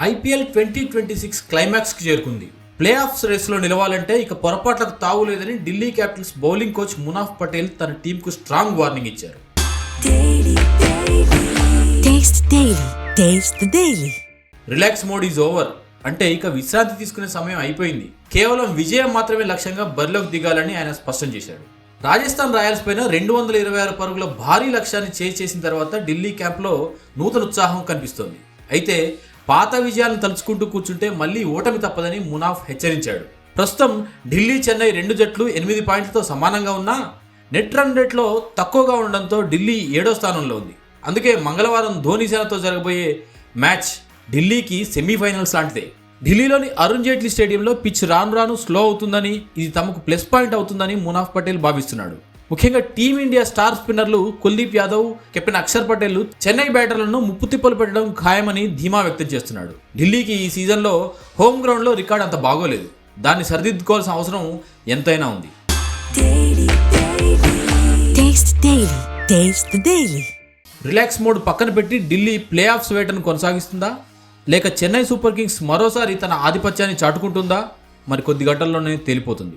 IPL 2026 క్లైమాక్స్కి చేరుకుంది. Play offs రేస్లో నిలవాలంటే ఇక పొరపాట్లకు తావు లేదని Delhi Capitals bowling coach Munaf Patel తన టీంకు స్ట్రాంగ్ వార్నింగ్ ఇచ్చారు. రిలాక్స్ మోడ్ ఈజ్ ఓవర్ అంటే ఇక విశ్రాంతి తీసుకునే సమయం అయిపోయింది. కేవలం విజయం మాత్రమే లక్ష్యంగా బరిలోకి దిగాలని ఆయన స్పష్టం చేశాడు. రాజస్థాన్ రాయల్స్ పైన 226 పరుగుల భారీ లక్ష్యాన్ని చేసిన తర్వాత ఢిల్లీ క్యాంప్లో నూతన ఉత్సాహం కనిపిస్తోంది. అయితే పాత విజయాలను తలుచుకుంటూ కూర్చుంటే మళ్ళీ ఓటమి తప్పదని మునాఫ్ హెచ్చరించాడు. ప్రస్తుతం ఢిల్లీ చెన్నై 2 జట్లు 8 పాయింట్లతో సమానంగా ఉన్నా నెట్ రన్ రేట్లో తక్కువగా ఉండడంతో ఢిల్లీ 7వ స్థానంలో ఉంది. అందుకే మంగళవారం ధోనీ సేనతో జరగబోయే మ్యాచ్ ఢిల్లీకి సెమీఫైనల్స్ లాంటిదే. ఢిల్లీలోని అరుణ్ జైట్లీ స్టేడియంలో పిచ్ రాను స్లో అవుతుందని, ఇది తమకు ప్లస్ పాయింట్ అవుతుందని మునాఫ్ పటేల్ భావిస్తున్నాడు. ముఖ్యంగా టీమిండియా స్టార్ స్పిన్నర్లు కుల్దీప్ యాదవ్, కెప్టెన్ అక్షర్ పటేల్ చెన్నై బ్యాటర్లను ముప్పు తిప్పలు పెట్టడం ఖాయమని ధీమా వ్యక్తం చేస్తున్నాడు. ఢిల్లీకి ఈ సీజన్లో హోమ్ గ్రౌండ్లో రికార్డ్ అంత బాగోలేదు. దాన్ని సరిదిద్దుకోవాల్సిన అవసరం ఎంతైనా ఉంది. రిలాక్స్ మోడ్ పక్కన పెట్టి ఢిల్లీ ప్లే ఆఫ్స్ వేటను కొనసాగిస్తుందా, లేక చెన్నై సూపర్ కింగ్స్ మరోసారి తన ఆధిపత్యాన్ని చాటుకుంటుందా? మరి కొద్ది గంటల్లోనే తేలిపోతుంది.